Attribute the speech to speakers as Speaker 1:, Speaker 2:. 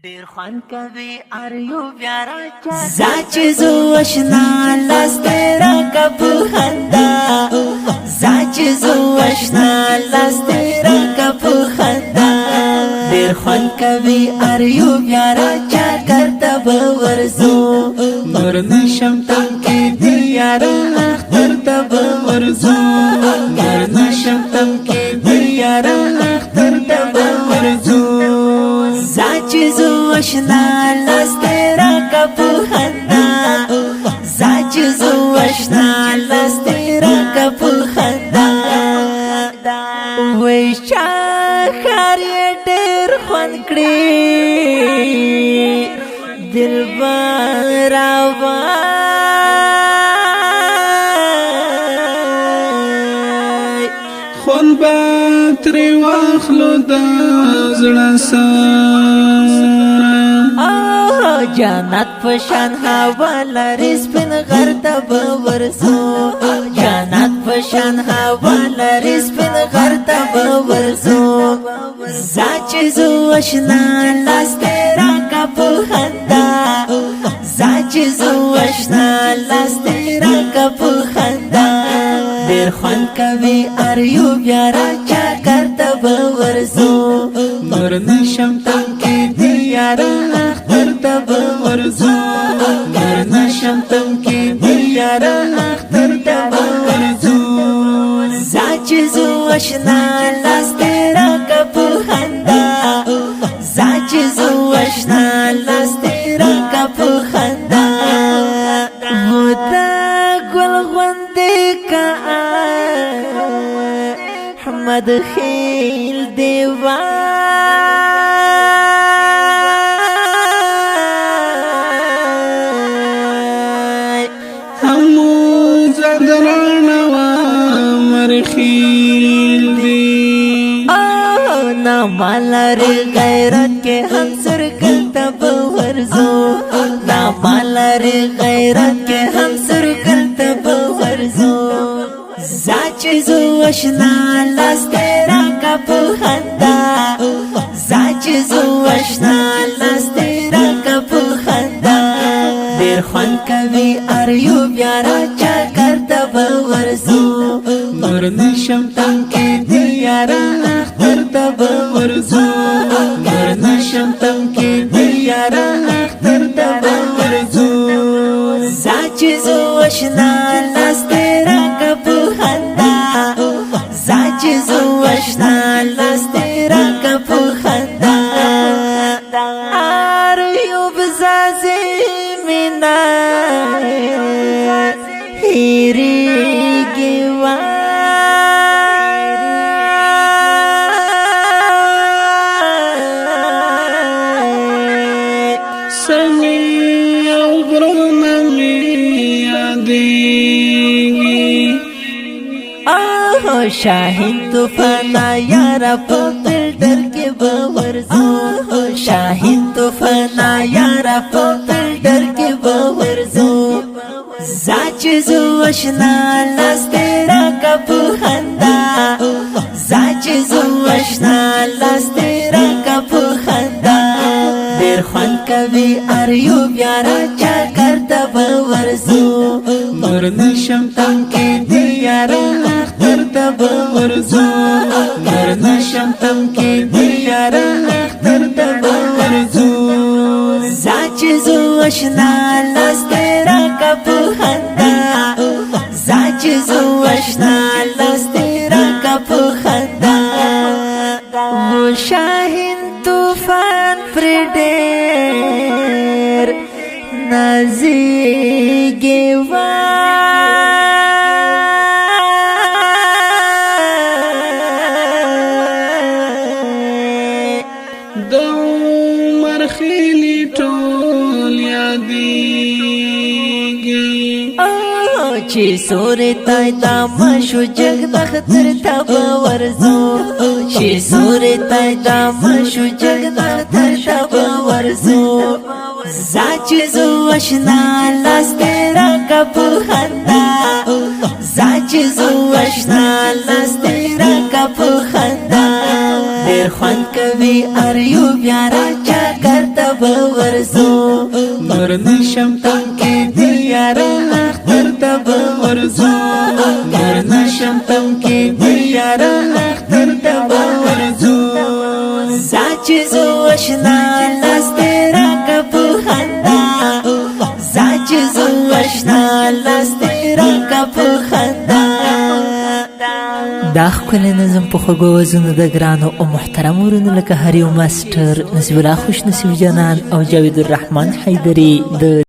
Speaker 1: ډیر خوان کوي اریو بیارا چا زاچ زو اشنا لاسترا کپ خندا زاچ زو اشنا لاسترا کپ خندا ډیر خوان کوي اریو بیارا چا کرتا ورزو نور نشم تم کې دیارا اختر تب ورزو نور نشم تم کې دیارا اختر تب ورزو زاچ زو اشنا لاسترا کپ خندا زاچ زو اشنا لاسترا کپ خندا وای چا خار ډېر خوان کړی دلبر وای
Speaker 2: خون با تری واخلو د زړه سره
Speaker 1: جنت پشان هوا لري سپین غر ته ورسو جنت پشان هوا لري سپین غر ته ورسو زاچ زو اشنا لاسترا کپ خندا زاچ زو اشنا لاسترا کپ خندا ډیر خوان کوي اریو بیارا چا کرتا ورسو
Speaker 2: نور نشم تم کې دیارا اختر تب ورزو
Speaker 1: نور نشم تم کې دیارا اختر تب ورزو زاچ زو اشنا لاسترا کپ خندا زاچ زو اشنا لاسترا کپ خندا ودا گل غوندې کا حمد خیل دیوا مالر غیرت کے ہم سر کرتا ورزو نا مالر غیرت کے ہم سر کرتا ورزو زاچ زو اشنا لاسترا کپ خندا زاچ زو اشنا لاسترا کپ خندا ډیر خوان کوي اریو بیارا چا کرتا ورزو
Speaker 2: نور نشم تم کې دیارا اختر تب ورزو
Speaker 1: نور نشم تم کې دیارا اختر تب ورزو زاچ زو اشنا لاسترا کپ خندا زاچ زو اشنا لاسترا کپ خندا اریو بزازی مینا هیری گیوا شاہین طوفانا یارا پتل ڈر کے باورزو شاہین طوفانا یارا پتل ڈر کے باورزو زاچ زو اشنا لاسترا کپ خندا زاچ زو اشنا لاسترا کپ خندا ډیر خوان کوي اریو بیارا چا کرتا باورزو
Speaker 2: نور نشم تم کې دیارا اختر تب ورزو
Speaker 1: نور نشم تم کې دیارا اختر تب ورزو زاچ زو اشنا لاسترا کپ خندا زاچ زو اشنا لاسترا کپ خندا و شاهین طوفان پر ډېر نازیږي
Speaker 2: مرخیلی ټول یادېږي
Speaker 1: چې سورې تای دا مشو جګ د خطر ته ورزو چې سورې تای دا مشو جګ د خطر ته ورزو زاچ زو اشنا لاسترا کپ خندا زاچ زو اشنا لاسترا کپ خندا ډېر خوان کوي اریو بیارا چا کرتا
Speaker 2: نشم تم کې دی یارا اختر ته به ورځو ګر نشم تم کې دی یارا اختر ته به ورځو
Speaker 1: زاچ زو اشنا لاسترا کپو خندا زاچ زو اشنا لاسترا کپو خندا دا خپل نظم په خوږو وزنو د ګرانو او محترم ورونو لکه هریو ماستر نصیب الله خوش نصیب جانان او جاوید الرحمن حیدری د